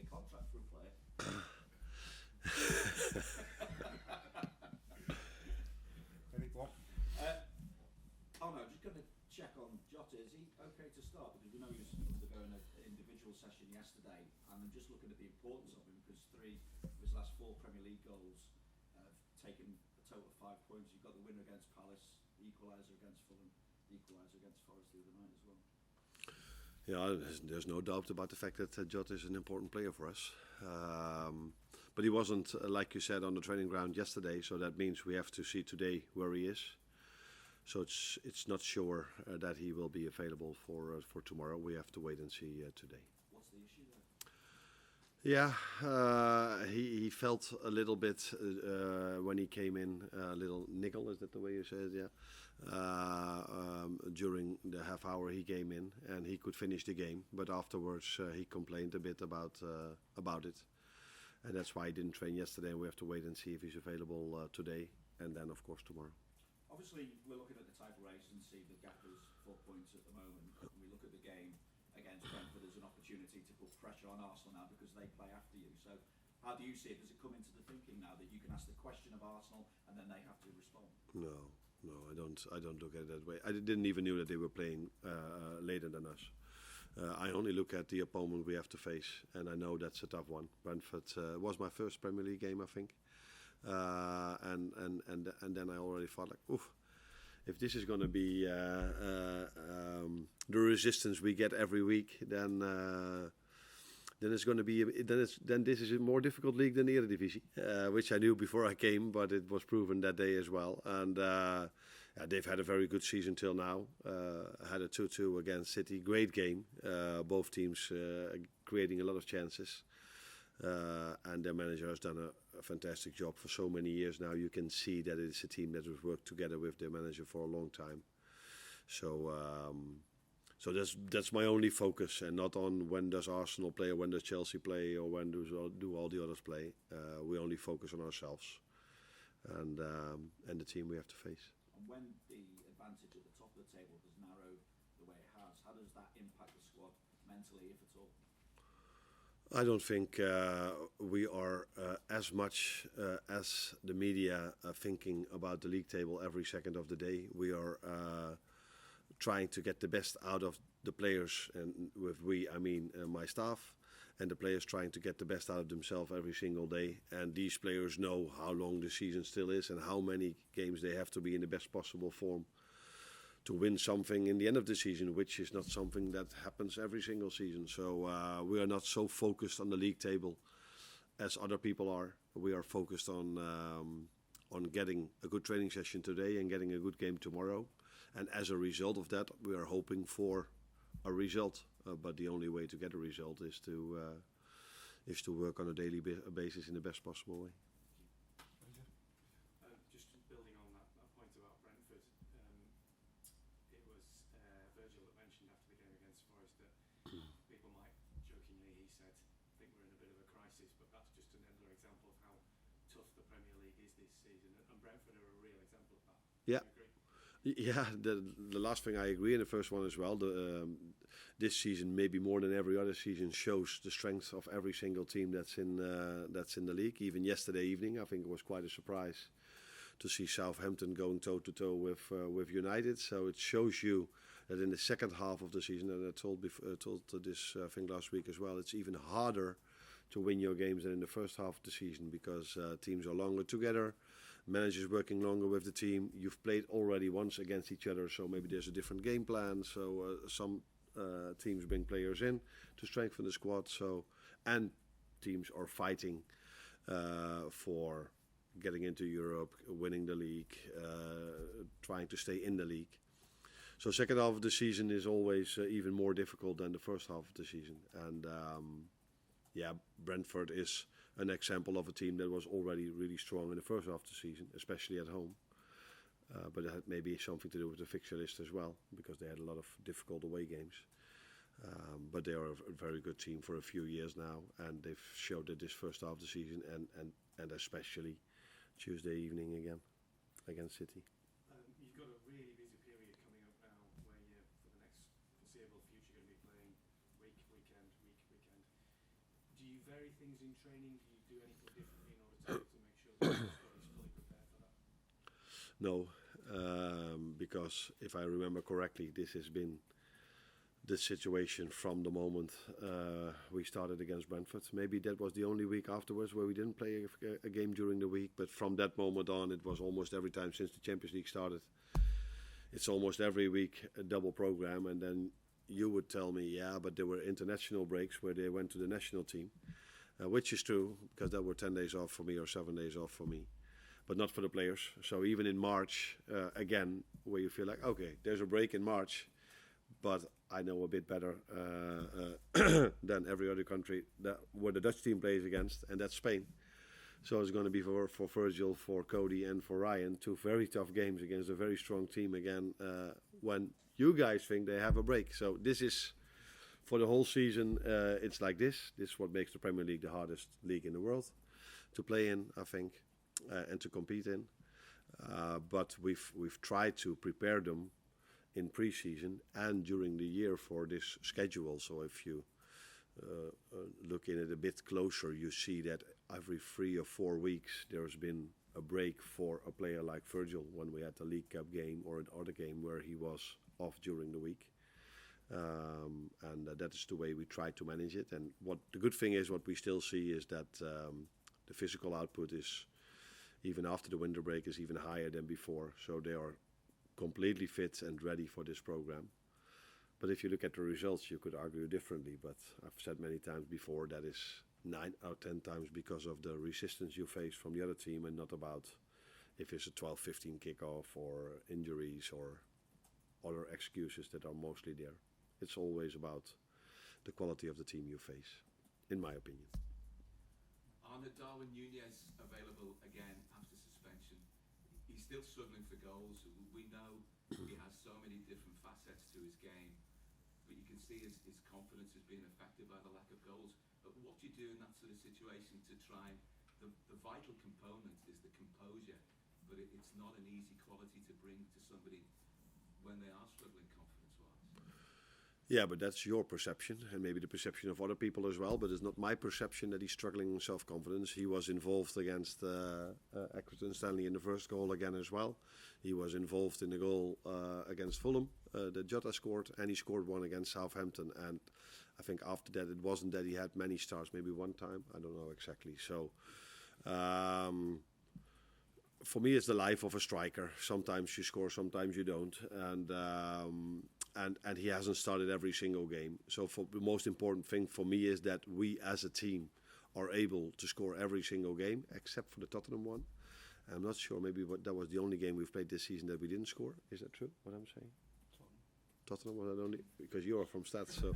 contract for a player. Oh no, just going to check on Jota. Is he okay to start? Because we know he was undergoing an individual session yesterday, and I'm just looking at the importance of him because 3 of his last 4 Premier League goals have taken a total of 5 points. You've got the winner against Palace, the equaliser against Fulham, the equaliser against Forest the other night as well. Yeah, there's no doubt about the fact that Jota is an important player for us. But he wasn't, like you said, on the training ground yesterday, so that means we have to see today where he is. So it's not sure that he will be available for tomorrow. We have to wait and see today. What's the issue there? Yeah, he felt a little bit when he came in, a little niggle, is that the way you say it? Yeah. During the half hour he came in and he could finish the game, but afterwards he complained a bit about it. And that's why he didn't train yesterday, and we have to wait and see if he's available today and then of course tomorrow. Obviously, we're looking at the title race and see the gap is 4 points at the moment. We look at the game against Brentford as an opportunity to put pressure on Arsenal now because they play after you. So how do you see it? Does it come into the thinking now that you can ask the question of Arsenal and then they have to respond? No, I don't look at it that way. I didn't even know that they were playing later than us. I only look at the opponent we have to face, and I know that's a tough one. Brentford was my first Premier League game, I think. And then I already thought like, oof, if this is going to be the resistance we get every week, then it's going to be then this is a more difficult league than the Eredivisie, which I knew before I came, but it was proven that day as well. And they've had a very good season till now. Had a 2-2 against City, great game. Both teams creating a lot of chances. And their manager has done a fantastic job for so many years now. You can see that it's a team that has worked together with their manager for a long time. So that's my only focus, and not on when does Arsenal play or when does Chelsea play or when do all the others play. We only focus on ourselves and the team we have to face. And when the advantage at the top of the table has narrowed the way it has, how does that impact the squad mentally, if at all? I don't think we are as much as the media thinking about the league table every second of the day. We are trying to get the best out of the players, and with we, I mean my staff, and the players trying to get the best out of themselves every single day. And these players know how long the season still is and how many games they have to be in the best possible form to win something in the end of the season, which is not something that happens every single season. So we are not so focused on the league table as other people are. We are focused on getting a good training session today and getting a good game tomorrow. And as a result of that, we are hoping for a result. But the only way to get a result is to work on a daily basis in the best possible way. Just building on that point about Brentford, it was Virgil that mentioned after the game against Forest that people might jokingly, he said, think we're in a bit of a crisis, but that's just another example of how tough the Premier League is this season, and Brentford are a real example of that. Yeah. Do you agree? Yeah, the last thing I agree, and the first one as well. This season, maybe more than every other season, shows the strength of every single team that's in the league. Even yesterday evening, I think it was quite a surprise to see Southampton going toe to toe with United. So it shows you that in the second half of the season, and I told this thing last week as well, it's even harder to win your games than in the first half of the season because teams are longer together. Managers working longer with the team. You've played already once against each other, so maybe there's a different game plan. So some teams bring players in to strengthen the squad. So and teams are fighting for getting into Europe, winning the league, trying to stay in the league. So second half of the season is always even more difficult than the first half of the season. And Brentford is an example of a team that was already really strong in the first half of the season, especially at home. But it had maybe something to do with the fixture list as well, because they had a lot of difficult away games. But they are a very good team for a few years now, and they've showed it this first half of the season, and especially Tuesday evening again against City. You've got a really busy period coming up now, where you're for the next foreseeable future going to be playing weekend. Do you vary things in training? Do you do anything differently in order to make sure that the squad is fully prepared for that? No, because if I remember correctly, this has been the situation from the moment we started against Brentford. Maybe that was the only week afterwards where we didn't play a game during the week, but from that moment on, it was almost every time since the Champions League started. It's almost every week a double program, and then you would tell me, yeah, but there were international breaks where they went to the national team, which is true, because there were 10 days off for me or 7 days off for me, but not for the players. So even in March, again, where you feel like, okay, there's a break in March, but I know a bit better than every other country that where the Dutch team plays against, and that's Spain. So it's going to be for Virgil, for Cody, and for Ryan, 2 very tough games against a very strong team again, when you guys think they have a break. So this is, for the whole season, it's like this. This is what makes the Premier League the hardest league in the world to play in, I think, and to compete in. But we've tried to prepare them in pre-season and during the year for this schedule. So if you look in it a bit closer, you see that every 3 or 4 weeks there's been a break for a player like Virgil when we had the League Cup game or another game where he was off during the week. And that is the way we try to manage it. And what the good thing is, what we still see is that the physical output is, even after the winter break, is even higher than before. So they are completely fit and ready for this program. But if you look at the results, you could argue differently. But I've said many times before, that is 9 out of 10 times because of the resistance you face from the other team, and not about if it's a 12-15 kickoff or injuries or other excuses that are mostly there. It's always about the quality of the team you face, in my opinion. Arne, Darwin Nunez available again after suspension. He's still struggling for goals. We know he has so many different facets to his game, but you can see his confidence is being affected by the lack of goals. But what do you do in that sort of situation to try? The vital component is the composure, but it's not an easy quality to bring to somebody when they are struggling confidence-wise. Yeah, but that's your perception, and maybe the perception of other people as well. But it's not my perception that he's struggling in self-confidence. He was involved against Accrington Stanley in the first goal again as well. He was involved in the goal against Fulham that Jota scored, and he scored one against Southampton. And I think after that, it wasn't that he had many starts, maybe one time. I don't know exactly. So for me, it's the life of a striker. Sometimes you score, sometimes you don't. And he hasn't started every single game. So for the most important thing for me is that we as a team are able to score every single game, except for the Tottenham one. I'm not sure, maybe that was the only game we've played this season that we didn't score. Is that true, what I'm saying? Tottenham was that only, because you are from Stats. So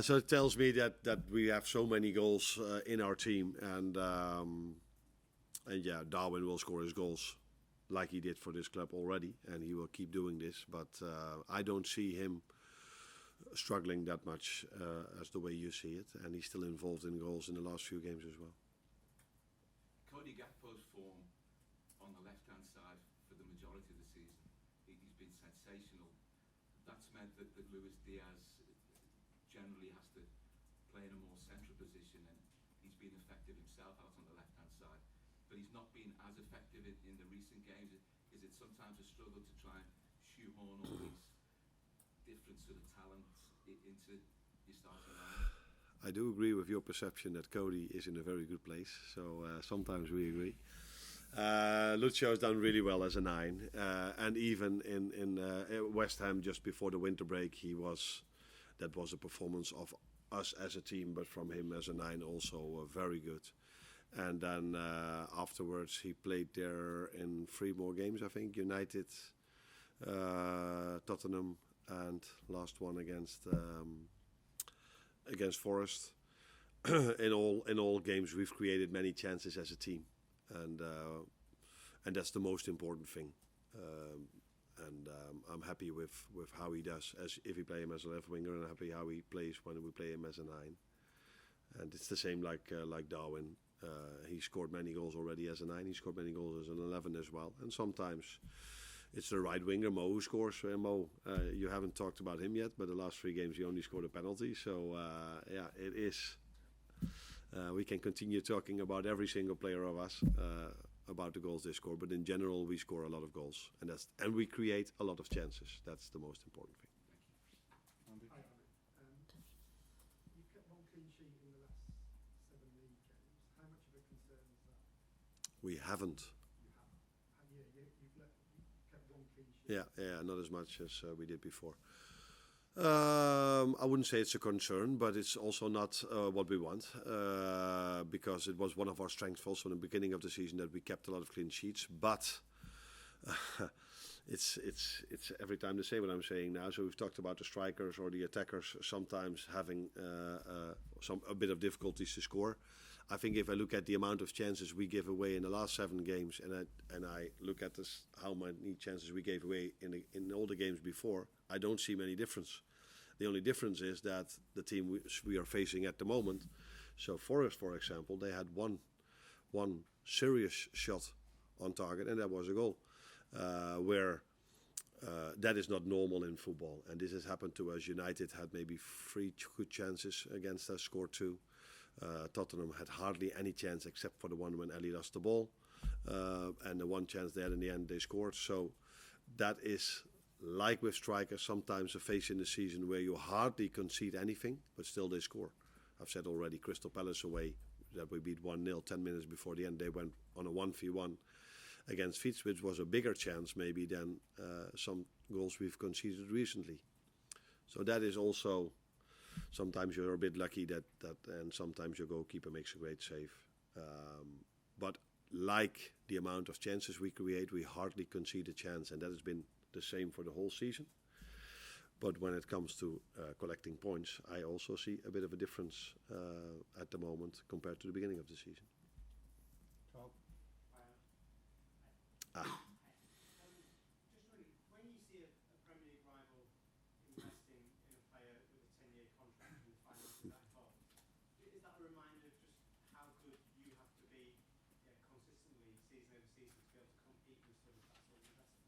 so it tells me that we have so many goals in our team. And yeah, Darwin will score his goals like he did for this club already, and he will keep doing this. But I don't see him struggling that much as the way you see it, and he's still involved in goals in the last few games as well. Cody Gakpo's form on the left-hand side for the majority of the season, he's been sensational. That's meant that Luis Diaz generally has to play in a more central position, and he's been effective himself out on the left-hand side. But he's not been as effective in the recent games. Is it sometimes a struggle to try and shoehorn all these different sort of talents into your starting lineup? I do agree with your perception that Cody is in a very good place. So sometimes we agree. Lucio has done really well as a 9, and even in West Ham just before the winter break, that was a performance of us as a team, but from him as a 9 also very good. And then afterwards he played there in 3 more games, I think. United, Tottenham, and last one against Forest. in all games we've created many chances as a team, and that's the most important thing. I'm happy with how he does, as if we play him as a left winger, and I'm happy how he plays when we play him as a 9. And it's the same like Darwin. He scored many goals already as a 9. He scored many goals as an 11 as well. And sometimes it's the right winger, Mo, who scores. Mo, you haven't talked about him yet, but the last 3 games he only scored a penalty. So, yeah, it is We can continue talking about every single player of us, about the goals they score, but in general we score a lot of goals, and we create a lot of chances. That's the most important thing. Andy? Hi, Arne. You've kept one clean sheet in the last 7 league games. How much of a concern is that? We haven't. You haven't. You've kept one clean sheet. Yeah, not as much as we did before. I wouldn't say it's a concern, but it's also not what we want, because it was one of our strengths also in the beginning of the season that we kept a lot of clean sheets. But it's every time the same what I'm saying now. So we've talked about the strikers or the attackers sometimes having a bit of difficulties to score. I think if I look at the amount of chances we give away in the last 7 games, and I look at this, how many chances we gave away in all the games before, I don't see many difference. The only difference is that the team we are facing at the moment, so Forest, for example, they had one serious shot on target, and that was a goal, where that is not normal in football. And this has happened to us. United had maybe 3 good chances against us, scored 2. Tottenham had hardly any chance except for the one when Ali lost the ball, and the one chance there in the end they scored. So that is, like with strikers, sometimes a phase in the season where you hardly concede anything, but still they score. I've said already, Crystal Palace away, that we beat 1-0 10 minutes before the end. They went on a 1v1 against Leeds, which was a bigger chance maybe than some goals we've conceded recently. So that is also, sometimes you're a bit lucky that and sometimes your goalkeeper makes a great save. But like the amount of chances we create, we hardly concede a chance, and that has been the same for the whole season. But when it comes to collecting points, I also see a bit of a difference at the moment compared to the beginning of the season. Carl? Just wondering, when you see a Premier League rival investing in a player with a 10-year contract and the finances that involved, is that a reminder of just how good you have to be consistently season over season to be able to compete with sort of that sort of investment?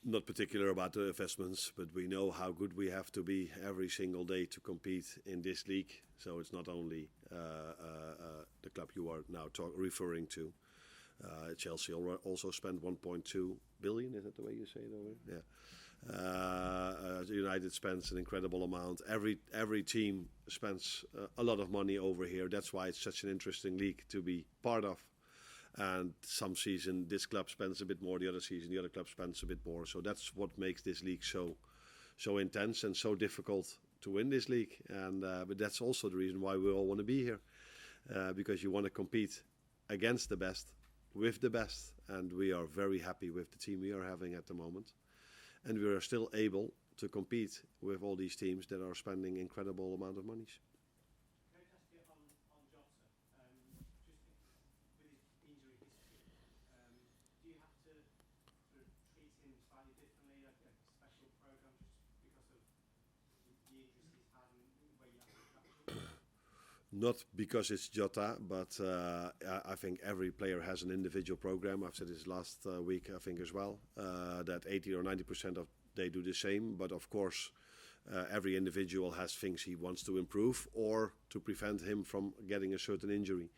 Not particular about the investments, but we know how good we have to be every single day to compete in this league. So it's not only the club you are now referring to. Chelsea also spent 1.2 billion. Is that the way you say it over? Yeah. United spends an incredible amount. Every team spends a lot of money over here. That's why it's such an interesting league to be part of. And some season this club spends a bit more, the other season the other club spends a bit more. So that's what makes this league so intense and so difficult to win this league. And but that's also the reason why we all want to be here, because you want to compete against the best, with the best. And we are very happy with the team we are having at the moment. And we are still able to compete with all these teams that are spending incredible amount of money. Can I just get on Jota? Just with his injury history, do you have to sort of treat him slightly differently, like a special program, just because of the injuries he's had and where you have to track him? Not because it's Jota, but I think every player has an individual program. I've said this last week, I think as well, that 80 or 90% of they do the same. But of course, every individual has things he wants to improve or to prevent him from getting a certain injury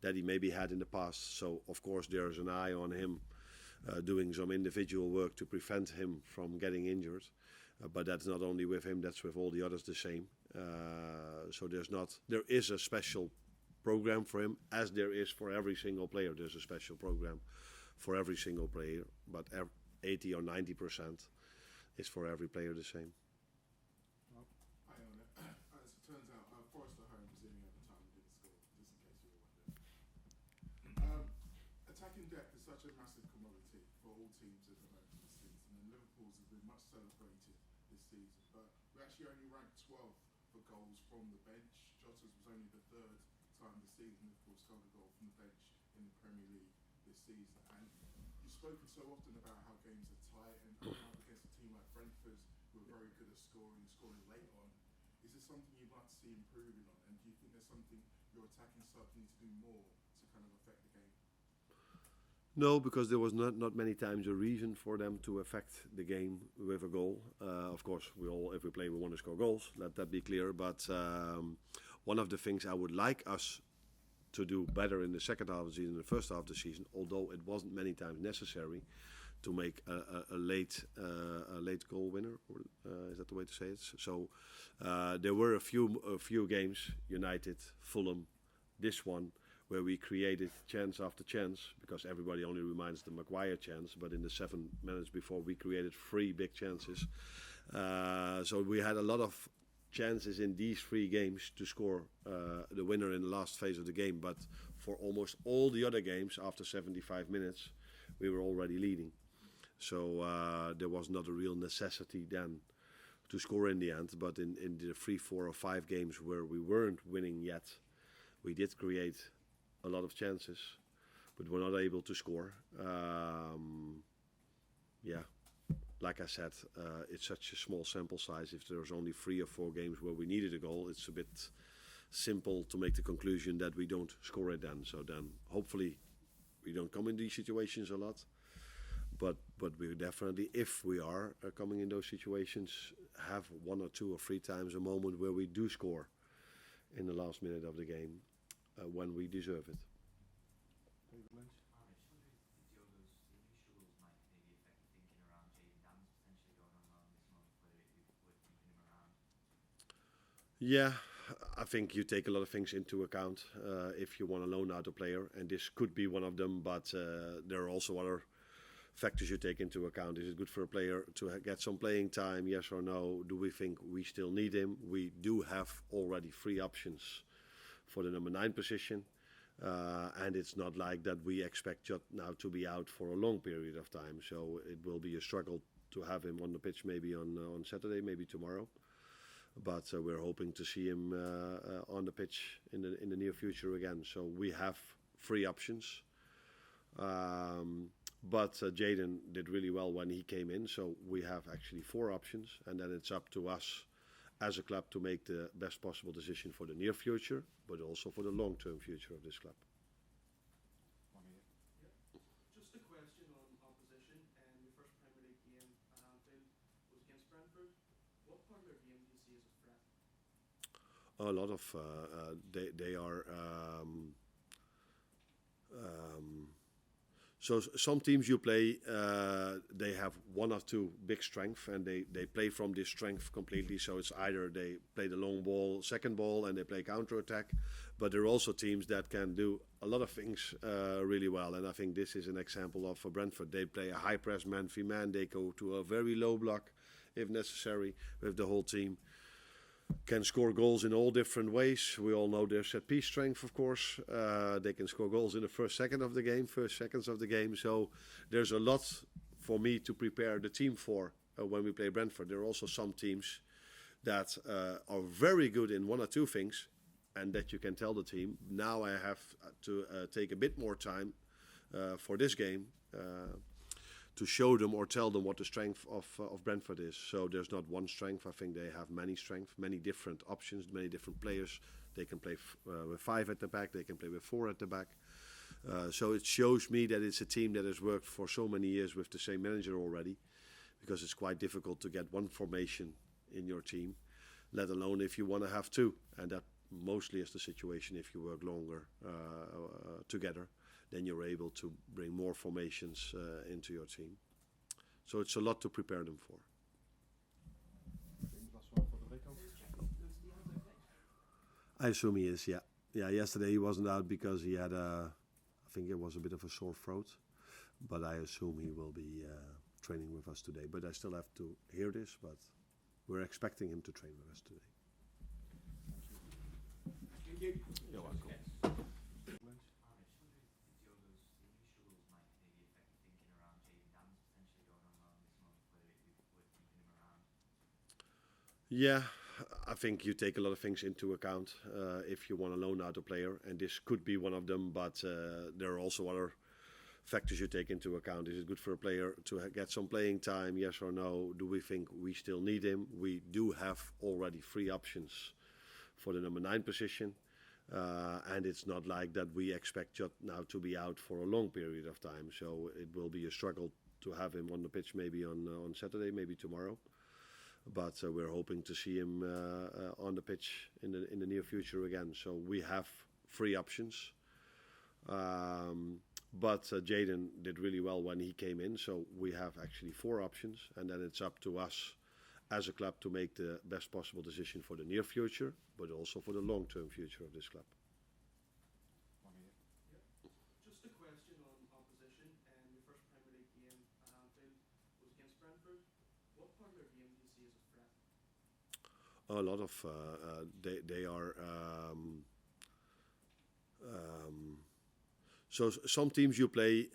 that he maybe had in the past. So of course, there's an eye on him doing some individual work to prevent him from getting injured. But that's not only with him; that's with all the others the same. So there is a special program for him, as there is for every single player. There's a special program for every single player, but 80 or 90% is for every player the same. Hi, Arne. As it turns out, Forest at home was in at the time and didn't score, just in case you were wondering. Attacking depth is such a massive commodity for all teams at the moment this season, and Liverpool's has been much celebrated this season, but we actually only ranked 12th for goals from the bench. Jota's was only the 3rd time this season Liverpool scored a goal from the bench in the Premier League this season. And you've spoken so often about how games are tight and coming up against a team like Brentford, who are very good at scoring late on. Is this something you'd like to see improving on? And do you think there's something your attacking side need to do more to kind of affect the game? No, because there was not many times a reason for them to affect the game with a goal. Of course, if we play, we want to score goals. Let that be clear. But one of the things I would like us to do better in the second half of the season than the first half of the season, although it wasn't many times necessary to make a late goal winner. Or, is that the way to say it? So there were a few games, United, Fulham, this one, where we created chance after chance, because everybody only reminds the Maguire chance, but in the 7 minutes before we created 3 big chances. So we had a lot of chances in these 3 games to score the winner in the last phase of the game, but for almost all the other games after 75 minutes we were already leading. So there was not a real necessity then to score in the end, but in the 3, 4 or 5 games where we weren't winning yet, we did create a lot of chances, but we're not able to score. Like I said, it's such a small sample size. If there's only 3 or 4 games where we needed a goal, it's a bit simple to make the conclusion that we don't score it then. So then hopefully we don't come in these situations a lot. But we definitely, if we are coming in those situations, have 1 or 2 or 3 times a moment where we do score in the last minute of the game when we deserve it. David Lynch. Yeah, I think you take a lot of things into account if you want to loan out a player, and this could be one of them, but there are also other factors you take into account. Is it good for a player to get some playing time, yes or no? Do we think we still need him? We do have already 3 options for the number 9 position, and it's not like that we expect Jota now to be out for a long period of time, so it will be a struggle to have him on the pitch maybe on Saturday, maybe tomorrow. But we're hoping to see him on the pitch in the near future again. So we have 3 options. But Jadon did really well when he came in. So we have actually 4 options. And then it's up to us as a club to make the best possible decision for the near future, but also for the long-term future of this club. Just a question on opposition. Your first Premier League game at Anfield was against Brentford. What part of their game do you see as a threat? A lot of they are. So some teams you play, they have 1 or 2 big strengths, and they play from this strength completely. So it's either they play the long ball, second ball, and they play counter attack. But there are also teams that can do a lot of things really well. And I think this is an example of for Brentford. They play a high press man v man. They go to a very low block if necessary with the whole team. Can score goals in all different ways. We all know their set piece strength, of course. They can score goals in the first seconds of the game. So there's a lot for me to prepare the team for when we play Brentford. There are also some teams that are very good in 1 or 2 things, and that you can tell the team, now I have to take a bit more time for this game to show them or tell them what the strength of Brentford is. So there's not one strength. I think they have many strengths, many different options, many different players. They can play with 5 at the back. They can play with 4 at the back. So it shows me that it's a team that has worked for so many years with the same manager already, because it's quite difficult to get one formation in your team, let alone if you want to have 2. And that mostly is the situation if you work longer together. Then you're able to bring more formations into your team. So it's a lot to prepare them for. Last one for the Vico. I assume he is, yeah. Yeah, yesterday he wasn't out because he had I think it was a bit of a sore throat. But I assume he will be training with us today. But I still have to hear this, but we're expecting him to train with us today. Thank you. You're welcome. Yeah, I think you take a lot of things into account if you want to loan out a player, and this could be one of them, but there are also other factors you take into account. Is it good for a player to get some playing time, yes or no? Do we think we still need him? We do have already 3 options for the number 9 position, and it's not like that we expect Jota now to be out for a long period of time, so it will be a struggle to have him on the pitch maybe on Saturday, maybe tomorrow. but we're hoping to see him on the pitch in the near future again. So we have 3 options. But Jadon did really well when he came in, so we have actually 4 options, and then it's up to us as a club to make the best possible decision for the near future, but also for the long-term future of this club. Just a question on opposition. Your first Premier League game at Anfield was against Brentford. What part of their game do you see as a threat? A lot of they are. So some teams you play,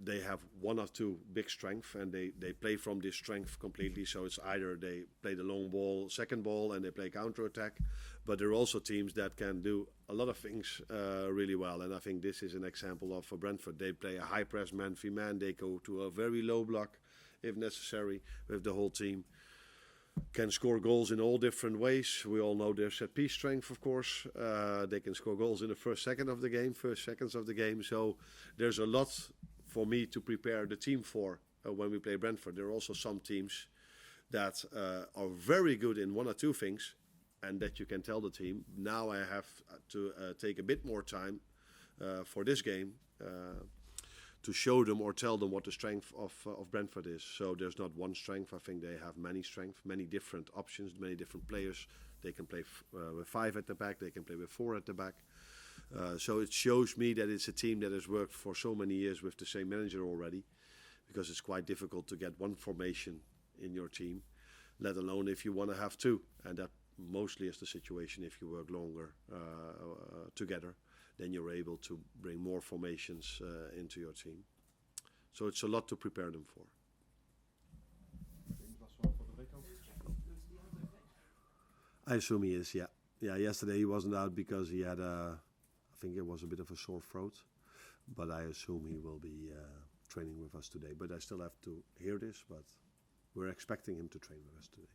they have 1 or 2 big strengths, and they play from this strength completely. So it's either they play the long ball, second ball, and they play counter-attack. But there are also teams that can do a lot of things really well. And I think this is an example of Brentford. They play a high press man-v-man. They go to a very low block if necessary with the whole team. Can score goals in all different ways. We all know their set-piece strength, of course. They can score goals in the first seconds of the game. So there's a lot for me to prepare the team for when we play Brentford. There are also some teams that are very good in 1 or 2 things, and that you can tell the team, now I have to take a bit more time for this game to show them or tell them what the strength of Brentford is. So there's not one strength. I think they have many strengths, many different options, many different players. They can play with 5 at the back. They can play with 4 at the back. So it shows me that it's a team that has worked for so many years with the same manager already, because it's quite difficult to get one formation in your team, let alone if you want to have 2. And that mostly is the situation if you work longer together. Then you're able to bring more formations into your team. So it's a lot to prepare them for. I assume he is, yeah. Yeah, yesterday he wasn't out because he had I think it was a bit of a sore throat. But I assume he will be training with us today. But I still have to hear this, but we're expecting him to train with us today.